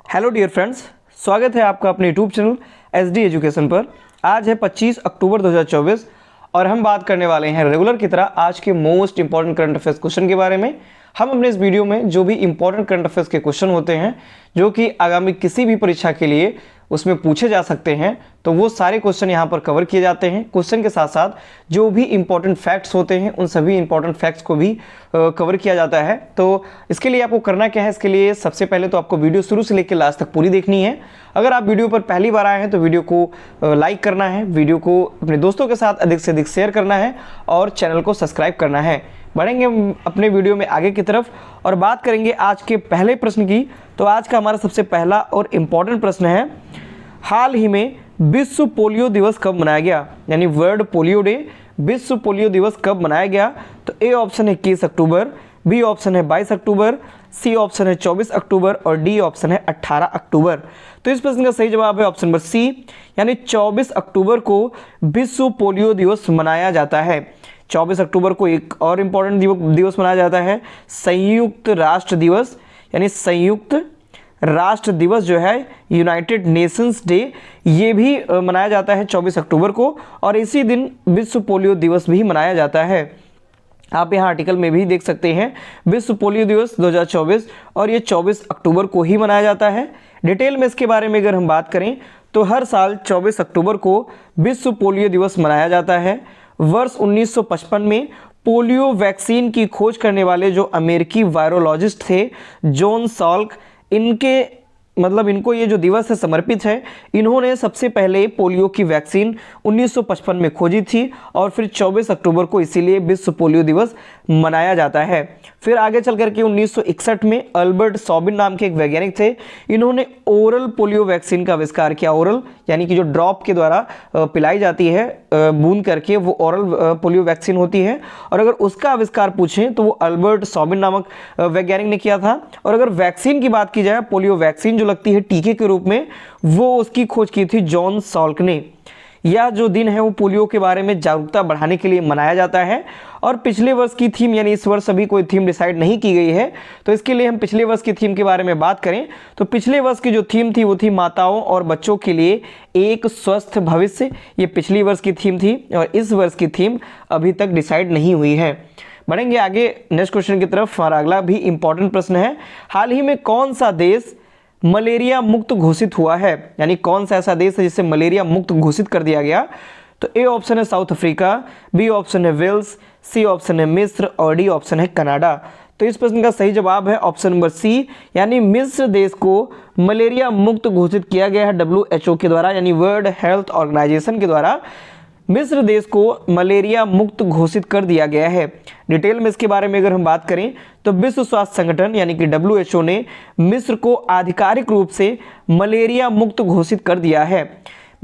Hello dear friends, स्वागत है आपका अपने यूट्यूब चैनल SD एजुकेशन पर। आज है 25 अक्टूबर 2024 और हम बात करने वाले हैं रेगुलर की तरह आज के most important current affairs question के बारे में। हम अपने इस वीडियो में जो भी इंपॉर्टेंट करंट अफेयर्स के क्वेश्चन होते हैं जो कि आगामी किसी भी परीक्षा के लिए उसमें पूछे जा सकते हैं, तो वो सारे क्वेश्चन यहाँ पर कवर किए जाते हैं। क्वेश्चन के साथ साथ जो भी इंपॉर्टेंट फैक्ट्स होते हैं उन सभी इंपॉर्टेंट फैक्ट्स को भी कवर किया जाता है। तो इसके लिए आपको करना क्या है, इसके लिए सबसे पहले तो आपको वीडियो शुरू से लेकर लास्ट तक पूरी देखनी है। अगर आप वीडियो पर पहली बार आए हैं तो वीडियो को लाइक करना है, वीडियो को अपने दोस्तों के साथ अधिक से अधिक शेयर करना है और चैनल को सब्सक्राइब करना है। बढ़ेंगे अपने वीडियो में आगे की तरफ और बात करेंगे आज के पहले प्रश्न की। तो आज का हमारा सबसे पहला और इम्पॉर्टेंट प्रश्न है, हाल ही में विश्व पोलियो दिवस कब मनाया गया, यानी वर्ल्ड पोलियो डे, विश्व पोलियो दिवस कब मनाया गया। तो ए ऑप्शन है 21 अक्टूबर, बी ऑप्शन है 22 अक्टूबर, सी ऑप्शन है 24 अक्टूबर और डी ऑप्शन है 18 अक्टूबर। तो इस प्रश्न का सही जवाब है ऑप्शन नंबर सी, यानी 24 अक्टूबर को विश्व पोलियो दिवस मनाया जाता है। 24 अक्टूबर को एक और इम्पॉर्टेंट दिवस मनाया जाता है, संयुक्त राष्ट्र दिवस, यानी संयुक्त राष्ट्र दिवस जो है, यूनाइटेड नेशंस डे, ये भी मनाया जाता है 24 अक्टूबर को और इसी दिन विश्व पोलियो दिवस भी मनाया जाता है। आप यहाँ आर्टिकल में भी देख सकते हैं विश्व पोलियो दिवस 2024 और ये 24 अक्टूबर को ही मनाया जाता है। डिटेल में इसके बारे में अगर हम बात करें तो हर साल 24 अक्टूबर को विश्व पोलियो दिवस मनाया जाता है। वर्ष 1955 में पोलियो वैक्सीन की खोज करने वाले जो अमेरिकी वायरोलॉजिस्ट थे जॉन साल्क, इनको ये जो दिवस है समर्पित है। इन्होंने सबसे पहले पोलियो की वैक्सीन 1955 में खोजी थी और फिर 24 अक्टूबर को इसीलिए विश्व पोलियो दिवस मनाया जाता है। फिर आगे चल करके 1961 में अल्बर्ट सॉबिन नाम के एक वैज्ञानिक थे, इन्होंने ओरल पोलियो वैक्सीन का आविष्कार किया। ओरल यानी कि जो ड्रॉप के द्वारा पिलाई जाती है बूंद करके, वो ओरल पोलियो वैक्सीन होती है। और अगर उसका आविष्कार पूछें तो वो अल्बर्ट सॉबिन नामक वैज्ञानिक ने किया था। और अगर वैक्सीन की बात की जाए, पोलियो वैक्सीन जो लगती है टीके के रूप में, वो उसकी खोज की थी जॉन साल्क ने। यह जो दिन है वो पोलियो के बारे में जागरूकता बढ़ाने के लिए मनाया जाता है। और पिछले वर्ष की थीम, यानी इस वर्ष अभी कोई थीम डिसाइड नहीं की गई है, तो इसके लिए हम पिछले वर्ष की थीम के बारे में बात करें तो पिछले वर्ष की जो थीम थी वो थी माताओं और बच्चों के लिए एक स्वस्थ भविष्य। ये पिछली वर्ष की थीम थी और इस वर्ष की थीम अभी तक डिसाइड नहीं हुई है। बढ़ेंगे आगे नेक्स्ट क्वेश्चन की तरफ। हमारा अगला भी इंपॉर्टेंट प्रश्न है, हाल ही में कौन सा देश मलेरिया मुक्त घोषित हुआ है, यानी कौन सा ऐसा देश है जिसे मलेरिया मुक्त घोषित कर दिया गया। तो ए ऑप्शन है साउथ अफ्रीका, बी ऑप्शन है वेल्स, सी ऑप्शन है मिस्र और डी ऑप्शन है कनाडा। तो इस प्रश्न का सही जवाब है ऑप्शन नंबर सी, यानी मिस्र देश को मलेरिया मुक्त घोषित किया गया है WHO के द्वारा, यानी वर्ल्ड हेल्थ ऑर्गेनाइजेशन के द्वारा मिस्र देश को मलेरिया मुक्त घोषित कर दिया गया है। डिटेल में इसके बारे में अगर हम बात करें तो विश्व स्वास्थ्य संगठन यानी कि WHO ने मिस्र को आधिकारिक रूप से मलेरिया मुक्त घोषित कर दिया है।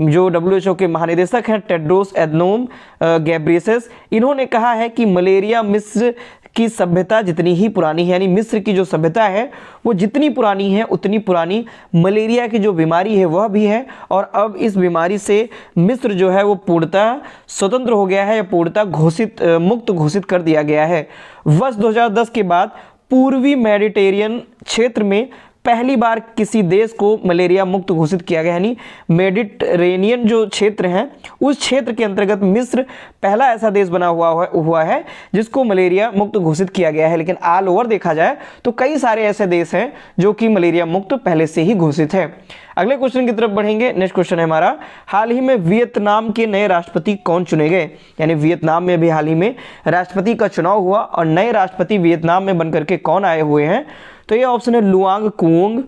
जो WHO के महानिदेशक हैं टेड्रोस एधनोम गैब्रियसस, इन्होंने कहा है कि मलेरिया मिस्र की सभ्यता जितनी ही पुरानी है, यानी मिस्र की जो सभ्यता है वो जितनी पुरानी है उतनी पुरानी मलेरिया की जो बीमारी है वह भी है। और अब इस बीमारी से मिस्र जो है वो पूर्णतः स्वतंत्र हो गया है या पूर्णतः मुक्त घोषित कर दिया गया है। वर्ष 2010 के बाद पूर्वी मेडिटेरियन क्षेत्र में पहली बार किसी देश को मलेरिया मुक्त घोषित किया गया, यानी मेडिटेरेनियन जो क्षेत्र है उस क्षेत्र के अंतर्गत मिस्र पहला ऐसा देश बना हुआ है जिसको मलेरिया मुक्त घोषित किया गया है। लेकिन ऑल ओवर देखा जाए तो कई सारे ऐसे देश हैं जो कि मलेरिया मुक्त पहले से ही घोषित है। अगले क्वेश्चन की तरफ बढ़ेंगे। नेक्स्ट क्वेश्चन है हमारा, हाल ही में वियतनाम के नए राष्ट्रपति कौन चुने गए, यानी वियतनाम में भी हाल ही में राष्ट्रपति का चुनाव हुआ और नए राष्ट्रपति वियतनाम में बनकर के कौन आए हुए हैं। तो ये ऑप्शन है लुआंग कुओंग,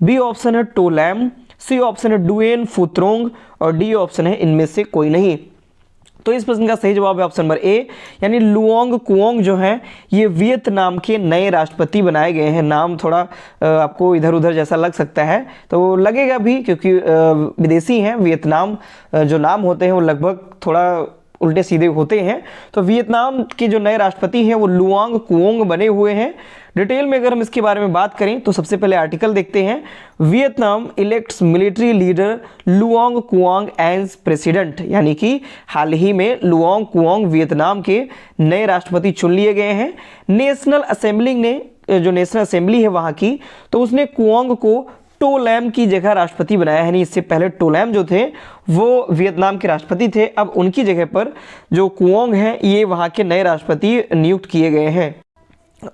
बी ऑप्शन है टोलैम, सी ऑप्शन है डुएन फुत्रोंग और डी ऑप्शन है इनमें से कोई नहीं। तो इस प्रश्न का सही जवाब है ऑप्शन नंबर ए, यानी लुआंग कुओंग जो है ये वियतनाम के नए राष्ट्रपति बनाए गए हैं। नाम थोड़ा आपको इधर उधर जैसा लग सकता है, तो लगेगा भी क्योंकि विदेशी हैं। वियतनाम जो नाम होते हैं वो लगभग थोड़ा उल्टे सीधे होते हैं। तो वियतनाम के जो नए राष्ट्रपति हैं वो लुआंग कुओंग बने हुए हैं। डिटेल में अगर हम इसके बारे में बात करें तो सबसे पहले आर्टिकल देखते हैं, Vietnam elects military leader Luong Cuong as president, यानी कि हाल ही में लुआंग कुआंग वियतनाम के नए राष्ट्रपति चुन लिए गए हैं। नेशनल असेंबली ने, जो नेशनल असेंबली है वहाँ की, तो उसने कुआंग को टो लैम की जगह राष्ट्रपति बनाया है। यानी इससे पहले टो लैम जो थे वो वियतनाम के राष्ट्रपति थे, अब उनकी जगह पर जो कुओंग हैं ये वहाँ के नए राष्ट्रपति नियुक्त किए गए हैं।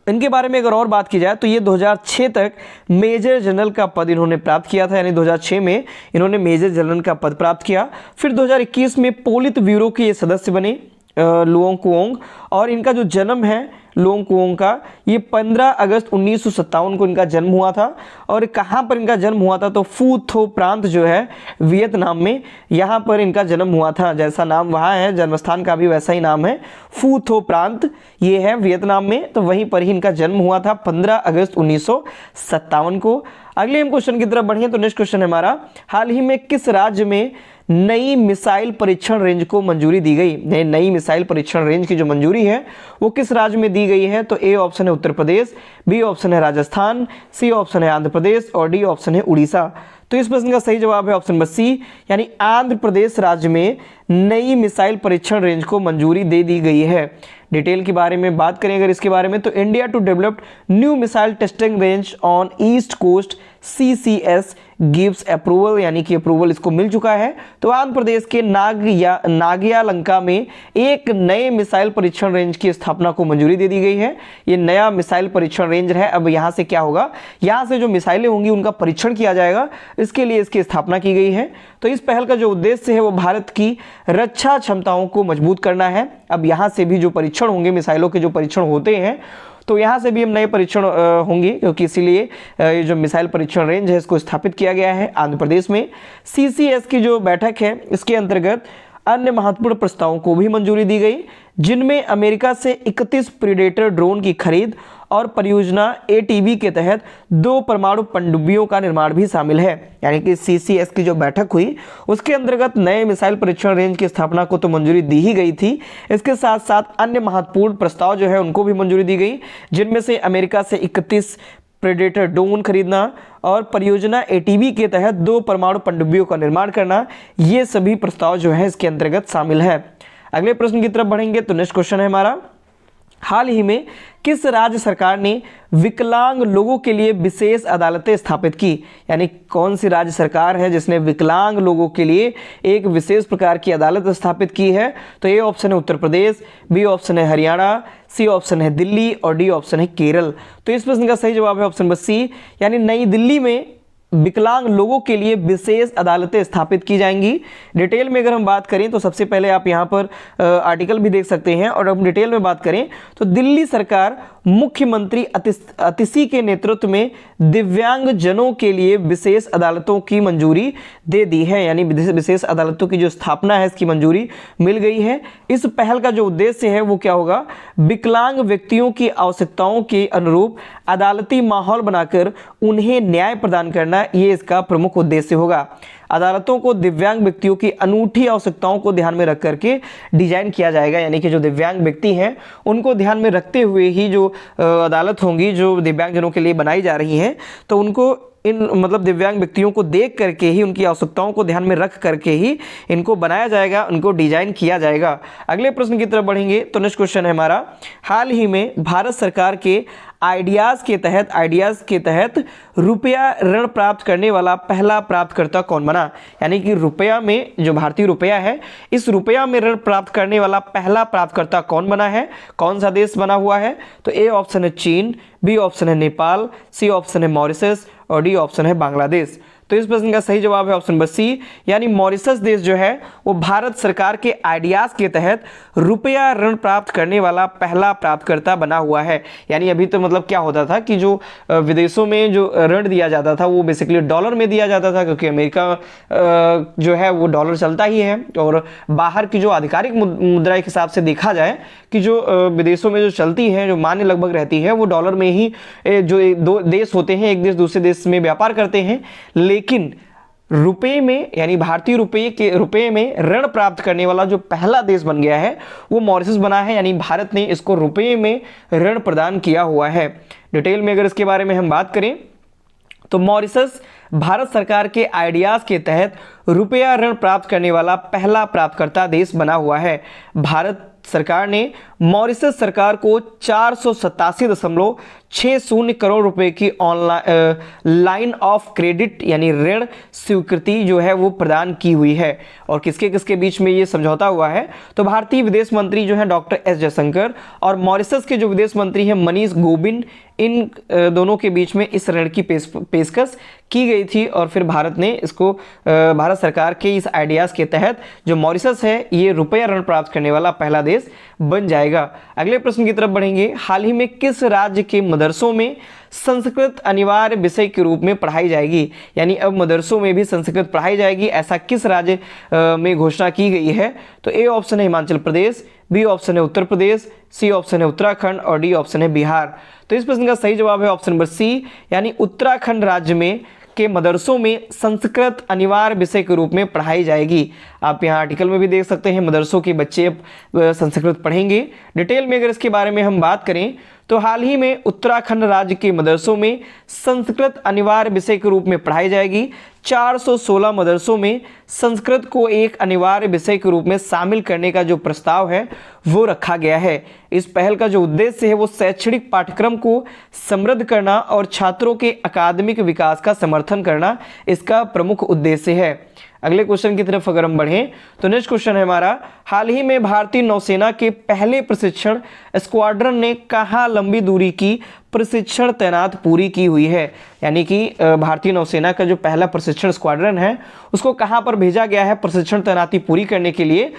इनके बारे में अगर और बात की जाए तो ये 2006 तक मेजर जनरल का पद इन्होंने प्राप्त किया था। यानी 2006 में इन्होंने मेजर जनरल का पद प्राप्त किया। फिर 2021 में पोलित ब्यूरो के ये सदस्य बने लुओंग कुओंग, और इनका जो जन्म है लुओंग कुओंग का ये 15 अगस्त 1957 को इनका जन्म हुआ था। और कहाँ पर इनका जन्म हुआ था तो फू थो प्रांत जो है वियतनाम में, यहाँ पर इनका जन्म हुआ था। जैसा नाम वहाँ है जन्मस्थान का भी वैसा ही नाम है, फू थो प्रांत ये है वियतनाम में, तो वहीं पर ही इनका जन्म हुआ था 15 अगस्त 1957 को। अगले हम क्वेश्चन की तरफ बढ़ें तो नेक्स्ट क्वेश्चन है हमारा, हाल ही में किस राज्य में नई मिसाइल परीक्षण रेंज को मंजूरी दी गई? नई मिसाइल परीक्षण रेंज की जो मंजूरी है वो किस राज्य में दी गई है? तो ए ऑप्शन है उत्तर प्रदेश, बी ऑप्शन है राजस्थान, सी ऑप्शन है आंध्र प्रदेश और डी ऑप्शन है उड़ीसा। तो इस प्रश्न का सही जवाब है ऑप्शन नंबर सी, यानी आंध्र प्रदेश राज्य में नई मिसाइल परीक्षण रेंज को मंजूरी दे दी गई है। डिटेल के बारे में बात करें अगर इसके बारे में तो India to develop new missile testing range on east coast CCS gives approval, यानी कि अप्रूवल इसको मिल चुका है। तो आंध्र प्रदेश के नागियालंका में एक नए मिसाइल परीक्षण रेंज की स्थापना को मंजूरी दे दी गई है। ये नया मिसाइल परीक्षण रेंज है। अब यहाँ से क्या होगा, यहाँ से जो मिसाइलें होंगी उनका परीक्षण किया जाएगा, इसके लिए इसकी स्थापना की गई है। तो इस पहल का जो उद्देश्य है वो भारत की रक्षा क्षमताओं को मजबूत करना है। अब यहाँ से भी जो परीक्षण होंगे, मिसाइलों के जो परीक्षण होते हैं, तो यहाँ से भी हम नए परीक्षण होंगे, क्योंकि इसीलिए ये जो मिसाइल परीक्षण रेंज है इसको स्थापित किया गया है आंध्र प्रदेश में। CCS की जो बैठक है इसके अंतर्गत अन्य महत्वपूर्ण प्रस्तावों को भी मंजूरी दी गई, जिनमें अमेरिका से 31 प्रीडेटर ड्रोन की खरीद और परियोजना ATB के तहत 2 परमाणु पनडुब्बियों का निर्माण भी शामिल है। यानी कि CCS की जो बैठक हुई उसके अंतर्गत नए मिसाइल परीक्षण रेंज की स्थापना को तो मंजूरी दी ही गई थी, इसके साथ साथ अन्य महत्वपूर्ण प्रस्ताव जो है उनको भी मंजूरी दी गई, जिनमें से अमेरिका से 31 प्रेडेटर ड्रोन खरीदना और परियोजना ATB के तहत 2 परमाणु पनडुब्बियों का निर्माण करना, ये सभी प्रस्ताव जो है इसके अंतर्गत शामिल है। अगले प्रश्न की तरफ बढ़ेंगे तो नेक्स्ट क्वेश्चन है हमारा, हाल ही में किस राज्य सरकार ने विकलांग लोगों के लिए विशेष अदालतें स्थापित की? यानी कौन सी राज्य सरकार है जिसने विकलांग लोगों के लिए एक विशेष प्रकार की अदालत स्थापित की है? तो ए ऑप्शन है उत्तर प्रदेश, बी ऑप्शन है हरियाणा, सी ऑप्शन है दिल्ली और डी ऑप्शन है केरल। तो इस प्रश्न का सही जवाब है ऑप्शन नंबर सी, यानी नई दिल्ली में विकलांग लोगों के लिए विशेष अदालतें स्थापित की जाएंगी। डिटेल में अगर हम बात करें तो सबसे पहले आप यहाँ पर आर्टिकल भी देख सकते हैं, और अब डिटेल में बात करें तो दिल्ली सरकार मुख्यमंत्री अतिशी के नेतृत्व में दिव्यांग जनों के लिए विशेष अदालतों की मंजूरी दे दी है। यानी विशेष अदालतों की जो स्थापना है इसकी मंजूरी मिल गई है। इस पहल का जो उद्देश्य है वो क्या होगा, विकलांग व्यक्तियों की आवश्यकताओं के अनुरूप अदालती माहौल बनाकर उन्हें न्याय प्रदान करना, ये इसका प्रमुख उद्देश्य होगा। अदालतों को दिव्यांग व्यक्तियों की अनूठी आवश्यकताओं को ध्यान में रख करके डिजाइन किया जाएगा। यानी कि जो दिव्यांग व्यक्ति हैं उनको ध्यान में रखते हुए ही जो अदालत होंगी जो दिव्यांगजनों के लिए बनाई जा रही हैं, तो उनको इन मतलब दिव्यांग व्यक्तियों को देख करके ही, उनकी आवश्यकताओं को ध्यान में रख करके ही इनको बनाया जाएगा, उनको डिजाइन किया जाएगा। अगले प्रश्न की तरफ बढ़ेंगे तो नेक्स्ट क्वेश्चन है हमारा, हाल ही में भारत सरकार के आइडियाज़ के तहत रुपया ऋण प्राप्त करने वाला पहला प्राप्तकर्ता कौन बना? यानी कि रुपया में जो भारतीय रुपया है, इस रुपया में ऋण प्राप्त करने वाला पहला प्राप्तकर्ता कौन बना है, कौन सा देश बना हुआ है? तो ए ऑप्शन है चीन, बी ऑप्शन है नेपाल, सी ऑप्शन है मॉरिशस और डी ऑप्शन है बांग्लादेश। तो इस प्रश्न का सही जवाब है ऑप्शन नंबर सी, यानी मॉरिशस देश जो है वो भारत सरकार के आइडियाज़ के तहत रुपया ऋण प्राप्त करने वाला पहला प्राप्तकर्ता बना हुआ है। यानी अभी तो मतलब क्या होता था कि जो विदेशों में जो ऋण दिया जाता था वो बेसिकली डॉलर में दिया जाता था, क्योंकि अमेरिका जो है वो डॉलर चलता ही है, और बाहर की जो आधिकारिक मुद्रा के हिसाब से देखा जाए कि जो विदेशों में जो चलती है, जो मान्य लगभग रहती है, वो डॉलर में ही जो दो देश होते हैं, एक देश दूसरे देश में व्यापार करते हैं। लेकिन रुपए में, यानी भारतीय रुपए में ऋण प्राप्त करने वाला जो पहला देश बन गया है वो मॉरिशस बना है। यानी भारत ने इसको रुपए में ऋण प्रदान किया हुआ है। डिटेल में अगर इसके बारे में हम बात करें तो मॉरिशस भारत सरकार के आइडियाज़ के तहत रुपया ऋण प्राप्त करने वाला पहला प्राप्तकर्ता देश बना हुआ है। भारत सरकार ने मॉरिशस सरकार को 487.4 60 करोड़ रुपए की ऑनलाइन लाइन ऑफ क्रेडिट यानी ऋण स्वीकृति जो है वो प्रदान की हुई है। और किसके किसके बीच में ये समझौता हुआ है, तो भारतीय विदेश मंत्री जो है डॉक्टर एस जयशंकर और मॉरिशस के जो विदेश मंत्री हैं मनीष गोबिंद, इन दोनों के बीच में इस ऋण की पेशकश की गई थी। और फिर भारत ने इसको भारत सरकार के इस आइडियाज़ के तहत जो मॉरिशस है ये रुपया ऋण प्राप्त करने वाला पहला देश बन जाएगा। अगले प्रश्न की तरफ बढ़ेंगे। हाल ही में किस राज्य के मदरसों में संस्कृत अनिवार्य विषय के रूप में पढ़ाई जाएगी, यानी अब मदरसों में भी संस्कृत पढ़ाई जाएगी, ऐसा किस राज्य में घोषणा की गई है? तो ए ऑप्शन है हिमाचल प्रदेश, बी ऑप्शन है उत्तर प्रदेश, सी ऑप्शन है उत्तराखंड और डी ऑप्शन है बिहार। तो इस प्रश्न का सही जवाब है ऑप्शन नंबर सी, यानी उत्तराखंड राज्य में के मदरसों में संस्कृत अनिवार्य विषय के रूप में पढ़ाई जाएगी। आप यहाँ आर्टिकल में भी देख सकते हैं मदरसों के बच्चे संस्कृत पढ़ेंगे। डिटेल में अगर इसके बारे में हम बात करें तो हाल ही में उत्तराखंड राज्य के मदरसों में संस्कृत अनिवार्य विषय के रूप में पढ़ाई जाएगी। 416 मदरसों में संस्कृत को एक अनिवार्य विषय के रूप में शामिल करने का जो प्रस्ताव है वो रखा गया है। इस पहल का जो उद्देश्य है वो शैक्षणिक पाठ्यक्रम को समृद्ध करना और छात्रों के अकादमिक विकास का समर्थन करना इसका प्रमुख उद्देश्य है। अगले क्वेश्चन की तरफ अगर हम बढ़ें तो नेक्स्ट क्वेश्चन है हमारा, हाल ही में भारतीय नौसेना के पहले प्रशिक्षण स्क्वाड्रन ने कहाँ लंबी दूरी की प्रशिक्षण तैनात पूरी की हुई है, यानी कि भारतीय नौसेना का जो पहला प्रशिक्षण स्क्वाड्रन है उसको कहाँ पर भेजा गया है प्रशिक्षण तैनाती पूरी करने के लिए?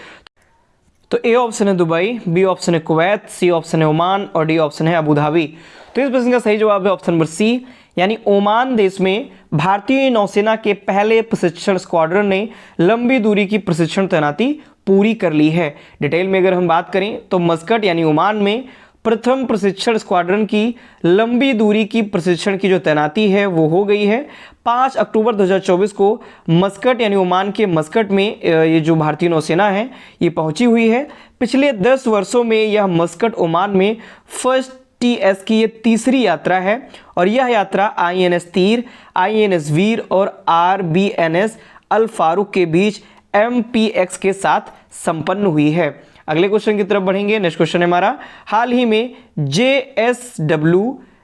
तो ए ऑप्शन है दुबई, बी ऑप्शन है कुवैत, सी ऑप्शन है ओमान और डी ऑप्शन है अबू धाबी। तो इस प्रश्न का सही जवाब है ऑप्शन नंबर सी, यानी ओमान देश में भारतीय नौसेना के पहले प्रशिक्षण स्क्वाड्रन ने लंबी दूरी की प्रशिक्षण तैनाती पूरी कर ली है। डिटेल में अगर हम बात करें तो मस्कट यानी ओमान में प्रथम प्रशिक्षण स्क्वाड्रन की लंबी दूरी की प्रशिक्षण की जो तैनाती है वो हो गई है। 5 अक्टूबर 2024 को मस्कट यानी ओमान के मस्कट में ये जो भारतीय नौसेना है ये पहुंची हुई है। पिछले 10 वर्षों में यह मस्कट ओमान में फर्स्ट TS की ये तीसरी यात्रा है और यह यात्रा INS तीर, INS वीर और RBNS अल फारूक के बीच MPX के साथ संपन्न हुई है। अगले क्वेश्चन की तरफ बढ़ेंगे। नेक्स्ट क्वेश्चन है हमारा, हाल ही में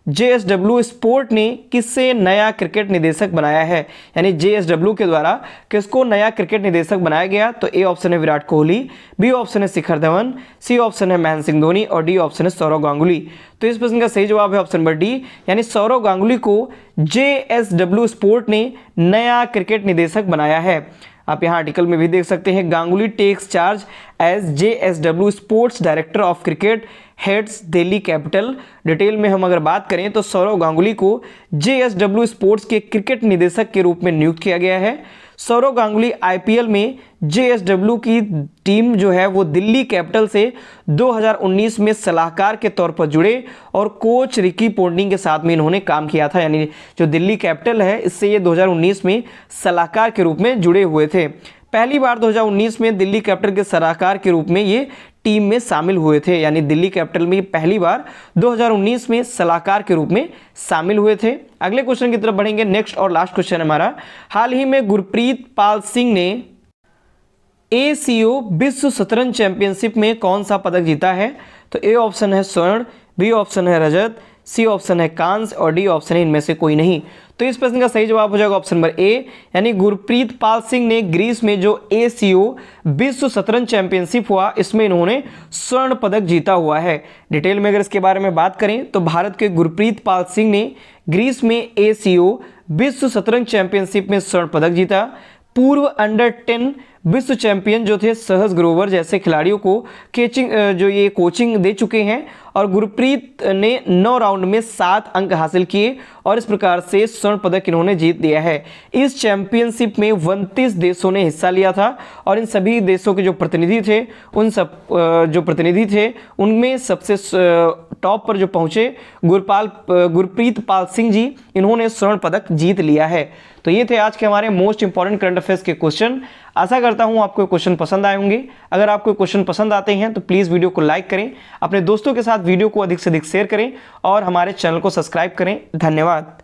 JSW स्पोर्ट ने किससे नया क्रिकेट निदेशक बनाया है, यानी JSW के द्वारा किसको नया क्रिकेट निदेशक बनाया गया? तो ए ऑप्शन है विराट कोहली, बी ऑप्शन है शिखर धवन, सी ऑप्शन है महेंद्र सिंह धोनी और डी ऑप्शन है सौरव गांगुली। तो इस प्रश्न का सही जवाब है ऑप्शन नंबर डी, यानी सौरव गांगुली को JSW स्पोर्ट ने नया क्रिकेट निदेशक बनाया है। आप यहाँ आर्टिकल में भी देख सकते हैं, Ganguly takes charge as JSW sports director of cricket heads Delhi capital. Detail में हम अगर बात करें तो सौरव गांगुली को JSW स्पोर्ट्स के क्रिकेट निदेशक के रूप में नियुक्त किया गया है। सौरव गांगुली IPL में JSW की टीम जो है वो दिल्ली कैपिटल से 2019 में सलाहकार के तौर पर जुड़े और कोच रिकी पोंटिंग के साथ में इन्होंने काम किया था, यानी जो दिल्ली कैपिटल है इससे ये 2019 में सलाहकार के रूप में जुड़े हुए थे। पहली बार 2019 में दिल्ली कैपिटल के सलाहकार के रूप में ये टीम में शामिल हुए थे, यानी दिल्ली कैपिटल में पहली बार 2019 में सलाहकार के रूप में शामिल हुए थे। अगले क्वेश्चन की तरफ बढ़ेंगे। नेक्स्ट और लास्ट क्वेश्चन हमारा, हाल ही में गुरप्रीत पाल सिंह ने ACO विश्व शतरंज चैंपियनशिप में कौन सा पदक जीता है? तो ए ऑप्शन है स्वर्ण, बी ऑप्शन है रजत, सी ऑप्शन है कांस्य और डी ऑप्शन है इनमें से कोई नहीं। तो इस प्रश्न का सही जवाब हो जाएगा ऑप्शन नंबर ए, यानी गुरप्रीत पाल सिंह ने ग्रीस में जो ACO विश्व शतरंज चैंपियनशिप हुआ इसमें इन्होंने स्वर्ण पदक जीता हुआ है। डिटेल में अगर इसके बारे में बात करें तो भारत के गुरप्रीत पाल सिंह ने ग्रीस में ACO विश्व शतरंज चैंपियनशिप में स्वर्ण पदक जीता। पूर्व अंडर 10 विश्व चैंपियन जो थे सहज ग्रोवर जैसे खिलाड़ियों को कोचिंग दे चुके हैं और गुरप्रीत ने 9 राउंड में 7 अंक हासिल किए और इस प्रकार से स्वर्ण पदक इन्होंने जीत लिया है। इस चैंपियनशिप में 29 देशों ने हिस्सा लिया था और इन सभी देशों के जो प्रतिनिधि थे उनमें सबसे टॉप पर जो पहुंचे गुरप्रीत पाल सिंह जी, इन्होंने स्वर्ण पदक जीत लिया है। तो ये थे आज के हमारे मोस्ट इंपॉर्टेंट करंट अफेयर्स के क्वेश्चन। आशा करता हूँ आपको क्वेश्चन पसंद आए होंगे। अगर आपको क्वेश्चन पसंद आते हैं तो प्लीज़ वीडियो को लाइक करें, अपने दोस्तों के साथ वीडियो को अधिक से अधिक शेयर करें और हमारे चैनल को सब्सक्राइब करें। धन्यवाद।